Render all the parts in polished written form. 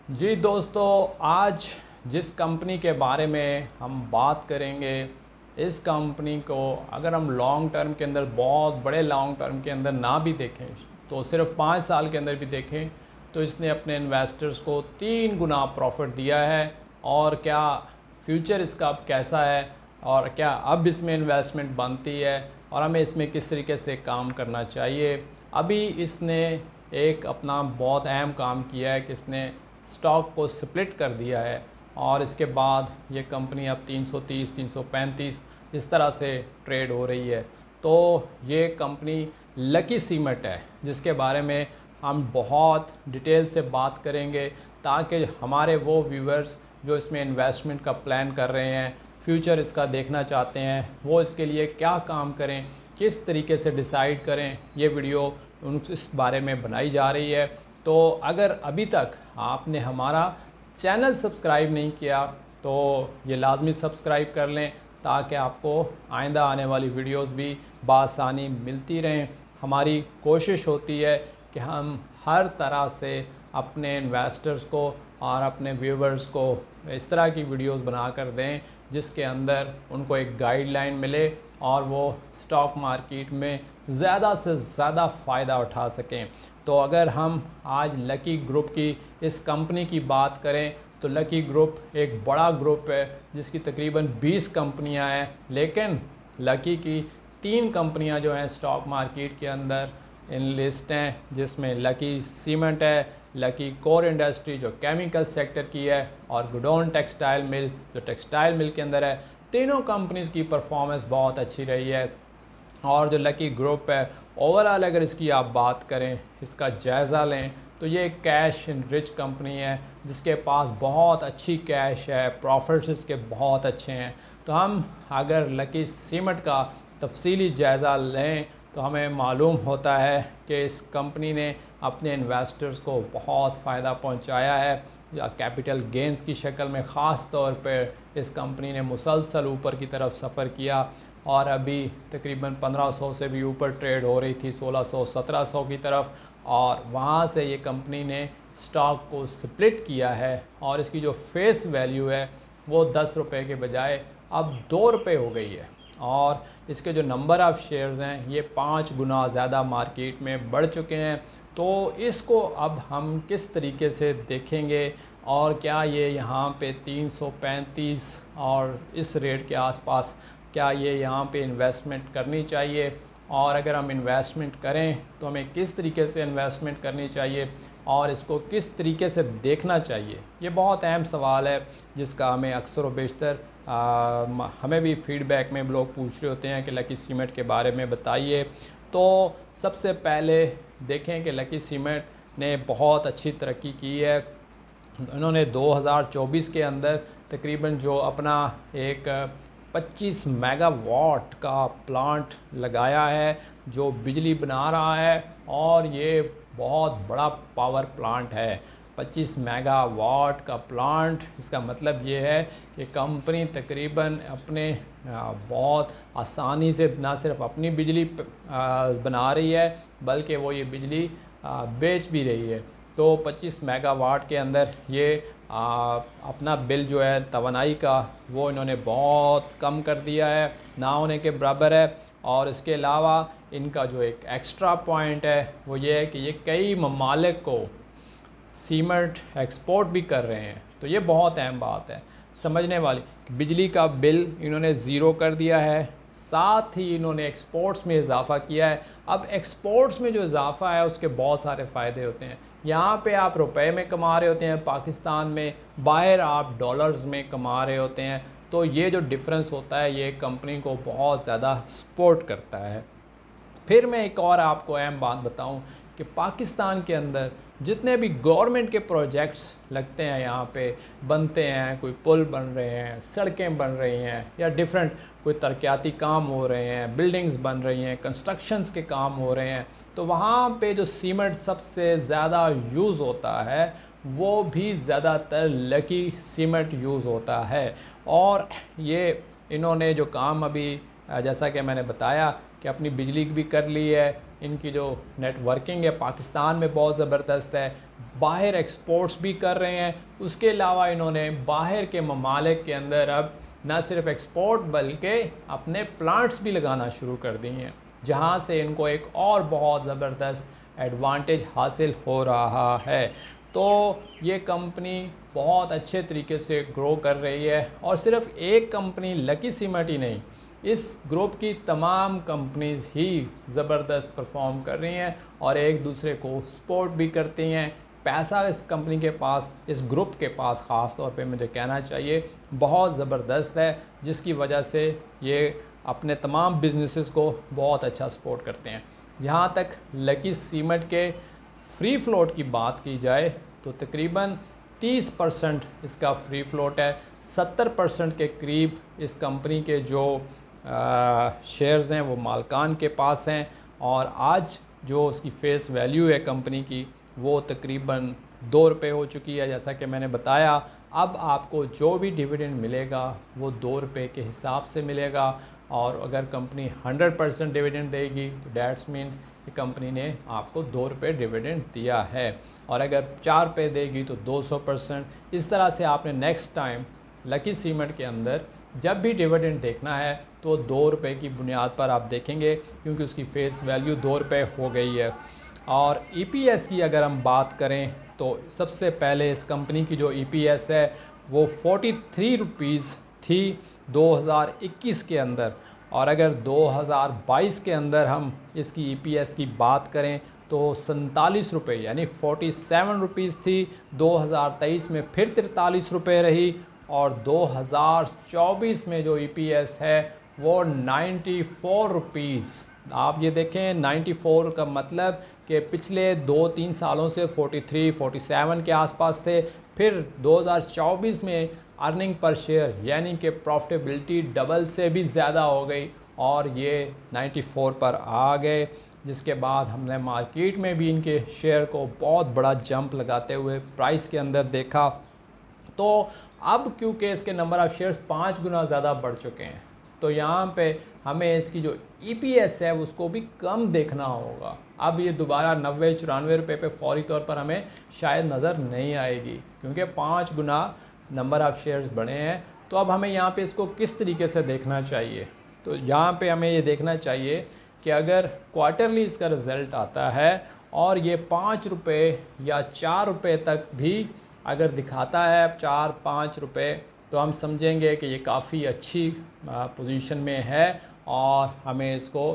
जी दोस्तों, आज जिस कंपनी के बारे में हम बात करेंगे, इस कंपनी को अगर हम लॉन्ग टर्म के अंदर, बहुत बड़े लॉन्ग टर्म के अंदर ना भी देखें तो सिर्फ 5 साल के अंदर भी देखें तो इसने अपने इन्वेस्टर्स को 3 गुना प्रॉफिट दिया है। और क्या फ्यूचर इसका अब कैसा है और क्या अब इसमें इन्वेस्टमेंट बनती है और हमें इसमें किस तरीके से काम करना चाहिए। अभी इसने एक अपना बहुत अहम काम किया है कि इसने स्टॉक को स्प्लिट कर दिया है और इसके बाद ये कंपनी अब 330 335 इस तरह से ट्रेड हो रही है। तो ये कंपनी लकी सीमेंट है जिसके बारे में हम बहुत डिटेल से बात करेंगे ताकि हमारे वो व्यूअर्स जो इसमें इन्वेस्टमेंट का प्लान कर रहे हैं, फ्यूचर इसका देखना चाहते हैं, वो इसके लिए क्या काम करें, किस तरीके से डिसाइड करें। ये वीडियो उन इस बारे में बनाई जा रही है। तो अगर अभी तक आपने हमारा चैनल सब्सक्राइब नहीं किया तो ये लाजमी सब्सक्राइब कर लें ताकि आपको आइंदा आने वाली वीडियोस भी बआसानी मिलती रहें। हमारी कोशिश होती है कि हम हर तरह से अपने इन्वेस्टर्स को और अपने व्यूवर्स को इस तरह की वीडियोस बना कर दें जिसके अंदर उनको एक गाइडलाइन मिले और वो स्टॉक मार्केट में ज़्यादा से ज़्यादा फ़ायदा उठा सकें। तो अगर हम आज लकी ग्रुप की इस कंपनी की बात करें तो लकी ग्रुप एक बड़ा ग्रुप है जिसकी तकरीबन 20 कंपनियां हैं, लेकिन लकी की 3 कंपनियां जो हैं स्टॉक मार्केट के अंदर इन लिस्ट हैं, जिसमें लकी सीमेंट है, लकी कोर इंडस्ट्री जो केमिकल सेक्टर की है और गुडॉन टेक्सटाइल मिल जो टेक्सटाइल मिल के अंदर है। तीनों कंपनीज़ की परफॉर्मेंस बहुत अच्छी रही है। और जो लकी ग्रुप है ओवरऑल अगर इसकी आप बात करें, इसका जायज़ा लें तो ये एक कैश रिच कंपनी है जिसके पास बहुत अच्छी कैश है, प्रॉफिट्स इसके बहुत अच्छे हैं। तो हम अगर लकी सीमेंट का तफसीली जायज़ा लें तो हमें मालूम होता है कि इस कंपनी ने अपने इन्वेस्टर्स को बहुत फ़ायदा पहुंचाया है या कैपिटल गेंस की शक्ल में। ख़ास तौर पर इस कंपनी ने मुसलसल ऊपर की तरफ सफ़र किया और अभी तकरीबन 1500 से भी ऊपर ट्रेड हो रही थी, 1600 1700 की तरफ, और वहाँ से ये कंपनी ने स्टॉक को स्प्लिट किया है और इसकी जो फेस वैल्यू है वो 10 रुपये के बजाय अब 2 रुपये हो गई है। और इसके जो नंबर ऑफ़ शेयर्स हैं ये 5 गुना ज़्यादा मार्केट में बढ़ चुके हैं। तो इसको अब हम किस तरीके से देखेंगे और क्या ये यहाँ पे 335 और इस रेट के आसपास क्या ये यहाँ पे इन्वेस्टमेंट करनी चाहिए, और अगर हम इन्वेस्टमेंट करें तो हमें किस तरीके से इन्वेस्टमेंट करनी चाहिए और इसको किस तरीके से देखना चाहिए। ये बहुत अहम सवाल है जिसका हमें अक्सर व बेशतर हमें भी फीडबैक में लोग पूछ रहे होते हैं कि लकी सीमेंट के बारे में बताइए। तो सबसे पहले देखें कि लकी सीमेंट ने बहुत अच्छी तरक्की की है। इन्होंने 2024 के अंदर तकरीबन जो अपना एक 25 मेगावाट का प्लांट लगाया है जो बिजली बना रहा है, और ये बहुत बड़ा पावर प्लांट है। 25 मेगावाट का प्लांट, इसका मतलब ये है कि कंपनी तकरीबन अपने बहुत आसानी से न सिर्फ अपनी बिजली बना रही है बल्कि वो ये बिजली बेच भी रही है। तो 25 मेगावाट के अंदर ये अपना बिल जो है तवानाई का वो इन्होंने बहुत कम कर दिया है, ना होने के बराबर है। और इसके अलावा इनका जो एक एक्स्ट्रा पॉइंट है वो ये है कि ये कई ममालिक को सीमेंट एक्सपोर्ट भी कर रहे हैं। तो ये बहुत अहम बात है समझने वाली। बिजली का बिल इन्होंने ज़ीरो कर दिया है, साथ ही इन्होंने एक्सपोर्ट्स में इजाफ़ा किया है। अब एक्सपोर्ट्स में जो इजाफ़ा है उसके बहुत सारे फ़ायदे होते हैं। यहाँ पे आप रुपए में कमा रहे होते हैं पाकिस्तान में, बाहर आप डॉलर्स में कमा रहे होते हैं। तो ये जो डिफरेंस होता है ये कंपनी को बहुत ज़्यादा सपोर्ट करता है। फिर मैं एक और आपको अहम बात बताऊं कि पाकिस्तान के अंदर जितने भी गवर्नमेंट के प्रोजेक्ट्स लगते हैं, यहाँ पे बनते हैं, कोई पुल बन रहे हैं, सड़कें बन रही हैं या डिफरेंट कोई तरक्याती काम हो रहे हैं, बिल्डिंग्स बन रही हैं, कंस्ट्रक्शंस के काम हो रहे हैं, तो वहाँ पे जो सीमेंट सबसे ज़्यादा यूज़ होता है वो भी ज़्यादातर लकी सीमेंट यूज़ होता है। और ये इन्होंने जो काम अभी जैसा कि मैंने बताया कि अपनी बिजली भी कर ली है इनकी जो नेटवर्किंग है पाकिस्तान में बहुत ज़बरदस्त है, बाहर एक्सपोर्ट्स भी कर रहे हैं। उसके अलावा इन्होंने बाहर के ममालिक के अंदर अब न सिर्फ एक्सपोर्ट बल्कि अपने प्लांट्स भी लगाना शुरू कर दिए हैं, जहाँ से इनको एक और बहुत ज़बरदस्त एडवांटेज हासिल हो रहा है। तो ये कंपनी बहुत अच्छे तरीके से ग्रो कर रही है, और सिर्फ एक कंपनी लकी सीमेंट ही नहीं, इस ग्रुप की तमाम कंपनीज़ ही ज़बरदस्त परफॉर्म कर रही हैं और एक दूसरे को सपोर्ट भी करती हैं। पैसा इस कंपनी के पास, इस ग्रुप के पास ख़ास तौर पे मुझे कहना चाहिए बहुत ज़बरदस्त है, जिसकी वजह से ये अपने तमाम बिजनेसेस को बहुत अच्छा सपोर्ट करते हैं। यहाँ तक लकी सीमेंट के फ्री फ्लोट की बात की जाए तो तकरीबन 30% इसका फ्री फ्लोट है। 70% के करीब इस कंपनी के जो शेयर्स हैं वो मालकान के पास हैं, और आज जो उसकी फेस वैल्यू है कंपनी की वो तकरीबन 2 रुपये हो चुकी है। जैसा कि मैंने बताया, अब आपको जो भी डिविडेंड मिलेगा वो 2 रुपये के हिसाब से मिलेगा, और अगर कंपनी 100% डिविडेंड देगी तो डैट्स मीन्स कि कंपनी ने आपको 2 रुपये डिविडेंड दिया है, और अगर 4 रुपये देगी तो 200%। इस तरह से आपने नेक्स्ट टाइम लकी सीमेंट के अंदर जब भी डिविडेंड देखना है तो 2 रुपये की बुनियाद पर आप देखेंगे, क्योंकि उसकी फेस वैल्यू 2 रुपये हो गई है। और EPS की अगर हम बात करें तो सबसे पहले इस कंपनी की जो EPS है वो 43 रुपीज़ थी 2021 के अंदर, और अगर 2022 के अंदर हम इसकी EPS की बात करें तो 47 रुपये यानी 47 रुपीज़ थी। 2023 में फिर 43 रुपये रही, और 2024 में जो EPS है वो 94 रुपीज़। आप ये देखें 94 का मतलब कि पिछले 2-3 सालों से 43-47 के आसपास थे, फिर 2024 में अर्निंग पर शेयर यानी कि प्रॉफिटेबिलिटी डबल से भी ज़्यादा हो गई और ये 94 पर आ गए, जिसके बाद हमने मार्केट में भी इनके शेयर को बहुत बड़ा जंप लगाते हुए प्राइस के अंदर देखा। तो अब क्योंकि इसके नंबर ऑफ़ शेयर्स 5 गुना ज़्यादा बढ़ चुके हैं, तो यहाँ पे हमें इसकी जो EPS है उसको भी कम देखना होगा। अब ये दोबारा 90-94 रुपये पे फौरी तौर पर हमें शायद नज़र नहीं आएगी, क्योंकि 5 गुना नंबर ऑफ़ शेयर्स बढ़े हैं। तो अब हमें यहाँ पे इसको किस तरीके से देखना चाहिए, तो यहाँ पे हमें ये देखना चाहिए कि अगर क्वार्टरली इसका रिज़ल्ट आता है और ये 5 रुपये या 4 रुपये तक भी अगर दिखाता है 4-5 रुपये, तो हम समझेंगे कि ये काफ़ी अच्छी पोजीशन में है और हमें इसको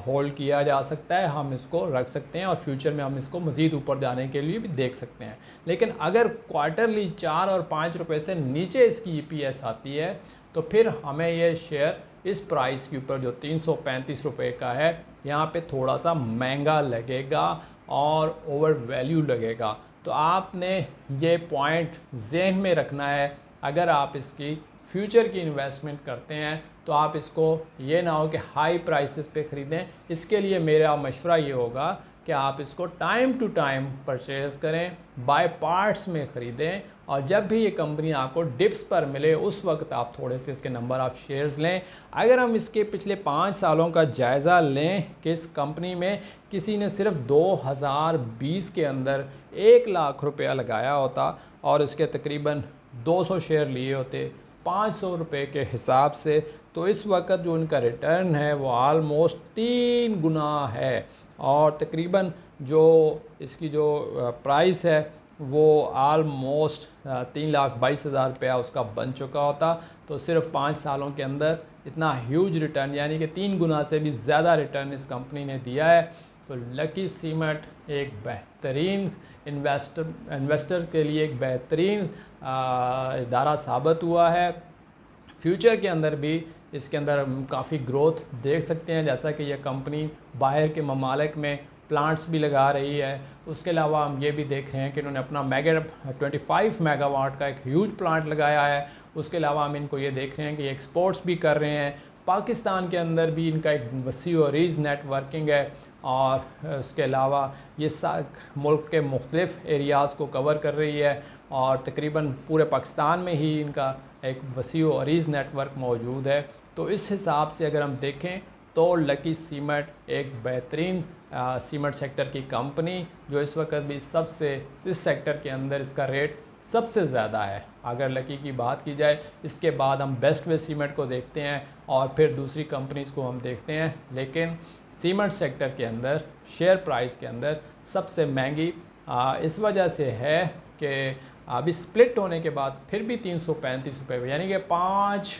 होल्ड किया जा सकता है, हम इसको रख सकते हैं और फ्यूचर में हम इसको मज़ीद ऊपर जाने के लिए भी देख सकते हैं। लेकिन अगर क्वार्टरली 4 और 5 रुपये से नीचे इसकी EPS आती है तो फिर हमें ये शेयर इस प्राइस के ऊपर जो 335 रुपये का है यहाँ पे थोड़ा सा महंगा लगेगा और ओवर वैल्यू लगेगा। तो आपने ये पॉइंट जहन में रखना है, अगर आप इसकी फ्यूचर की इन्वेस्टमेंट करते हैं तो आप इसको ये ना हो कि हाई प्राइसेस पे ख़रीदें। इसके लिए मेरा मशवरा ये होगा कि आप इसको टाइम टू टाइम परचेज़ करें, बाय पार्ट्स में ख़रीदें, और जब भी ये कंपनी आपको डिप्स पर मिले उस वक्त आप थोड़े से इसके नंबर ऑफ़ शेयर्स लें। अगर हम इसके पिछले 5 सालों का जायज़ा लें कि इस कंपनी में किसी ने सिर्फ 2020 के अंदर 1 लाख रुपया लगाया होता और इसके तकरीबन 200 शेयर लिए होते 500 रुपये के हिसाब से, तो इस वक्त जो इनका रिटर्न है वो आलमोस्ट 3 गुना है, और तकरीबन जो इसकी जो प्राइस है वो आलमोस्ट 3,22,000 रुपया उसका बन चुका होता। तो सिर्फ 5 सालों के अंदर इतना ह्यूज रिटर्न यानी कि 3 गुना से भी ज़्यादा रिटर्न इस कंपनी ने दिया है। तो लकी सीमेंट एक बेहतरीन इन्वेस्टर के लिए एक बेहतरीन इदारा साबित हुआ है। फ्यूचर के अंदर भी इसके अंदर हम काफ़ी ग्रोथ देख सकते हैं, जैसा कि यह कंपनी बाहर के ममालिक में प्लांट्स भी लगा रही है। उसके अलावा हम ये भी देख रहे हैं कि इन्होंने अपना 25 मेगावाट का एक ह्यूज प्लांट लगाया है। उसके अलावा हम इनको ये देख रहे हैं कि ये एक्सपोर्ट्स भी कर रहे हैं। पाकिस्तान के अंदर भी इनका एक वसी और रीज नेटवर्किंग है, और उसके अलावा ये मुल्क के मुख्तलिफ़ एरियाज़ को कवर कर रही है, और तकरीबन पूरे पाकिस्तान में ही इनका एक वसी और रीज नेटवर्क मौजूद है। तो इस हिसाब से अगर हम देखें तो लकी सीमेंट एक बेहतरीन सीमेंट सेक्टर की कंपनी जो इस वक्त भी सबसे इस सेक्टर के अंदर इसका रेट सबसे ज़्यादा है। अगर लकी की बात की जाए, इसके बाद हम बेस्ट वे सीमेंट को देखते हैं और फिर दूसरी कंपनीज़ को हम देखते हैं, लेकिन सीमेंट सेक्टर के अंदर शेयर प्राइस के अंदर सबसे महंगी इस वजह से है कि अभी स्प्लिट होने के बाद फिर भी 335 रुपये, यानी कि 5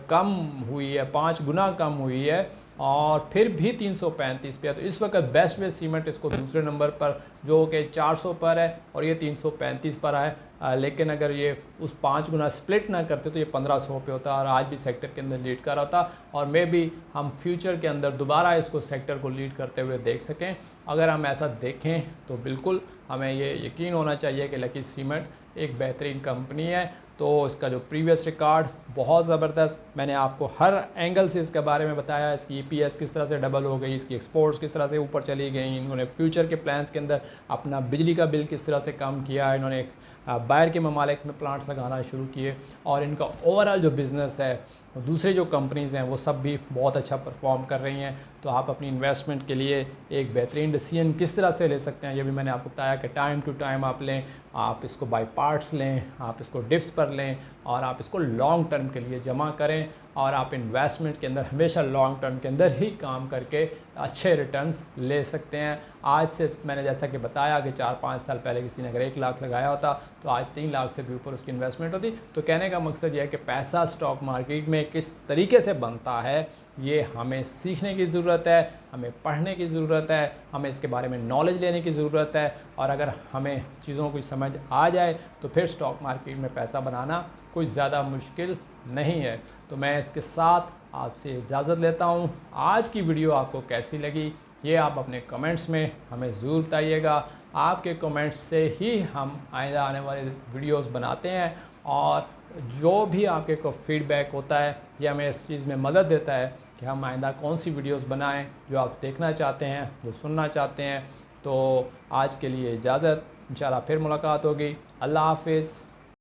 कम हुई है, 5 गुना कम हुई है और फिर भी 335 पे है। तो इस वक्त बेस्ट वे सीमेंट इसको दूसरे नंबर पर जो कि 400 पर है और ये 335 पर है। लेकिन अगर ये उस 5 गुना स्प्लिट ना करते तो ये 1500 पे होता और आज भी सेक्टर के अंदर लीड कर रहा होता, और मे भी हम फ्यूचर के अंदर दोबारा इसको सेक्टर को लीड करते हुए देख सकें। अगर हम ऐसा देखें तो बिल्कुल हमें ये यकीन होना चाहिए कि लकी सीमेंट एक बेहतरीन कंपनी है। तो इसका जो प्रीवियस रिकॉर्ड बहुत ज़बरदस्त, मैंने आपको हर एंगल से इसके बारे में बताया, इसकी EPS किस तरह से डबल हो गई, इसकी एक्सपोर्ट्स किस तरह से ऊपर चली गई, इन्होंने फ्यूचर के प्लान्स के अंदर अपना बिजली का बिल किस तरह से कम किया, इन्होंने बाहर के ममालिक में प्लांट्स लगाना शुरू किए, और इनका ओवरऑल जो बिज़नेस है, दूसरे जो कंपनीज़ हैं वो सब भी बहुत अच्छा परफॉर्म कर रही हैं। तो आप अपनी इन्वेस्टमेंट के लिए एक बेहतरीन डिसीजन किस तरह से ले सकते हैं, ये भी मैंने आपको बताया कि टाइम टू टाइम आप लें, आप इसको बाय पार्ट्स लें, आप इसको डिप्स पर लें और आप इसको लॉन्ग टर्म के लिए जमा करें, और आप इन्वेस्टमेंट के अंदर हमेशा लॉन्ग टर्म के अंदर ही काम करके अच्छे रिटर्न्स ले सकते हैं। आज से मैंने जैसा कि बताया कि 4-5 साल पहले किसी ने अगर 1 लाख लगाया होता तो आज 3 लाख से भी ऊपर उसकी इन्वेस्टमेंट होती। तो कहने का मकसद यह है कि पैसा स्टॉक मार्केट में किस तरीके से बनता है ये हमें सीखने की ज़रूरत है, हमें पढ़ने की ज़रूरत है, हमें इसके बारे में नॉलेज लेने की ज़रूरत है, और अगर हमें चीज़ों की समझ आ जाए तो फिर स्टॉक मार्केट में पैसा बनाना कोई ज़्यादा मुश्किल नहीं है। तो मैं इसके साथ आपसे इजाज़त लेता हूँ। आज की वीडियो आपको कैसी लगी ये आप अपने कमेंट्स में हमें ज़रूर बताइएगा। आपके कमेंट्स से ही हम आइंदा आने वाले वीडियोस बनाते हैं, और जो भी आपके को फीडबैक होता है ये हमें इस चीज़ में मदद देता है कि हम आइंदा कौन सी वीडियोस बनाएं जो आप देखना चाहते हैं, जो सुनना चाहते हैं। तो आज के लिए इजाज़त, इंशाल्लाह फिर मुलाकात होगी। अल्लाह हाफिज़।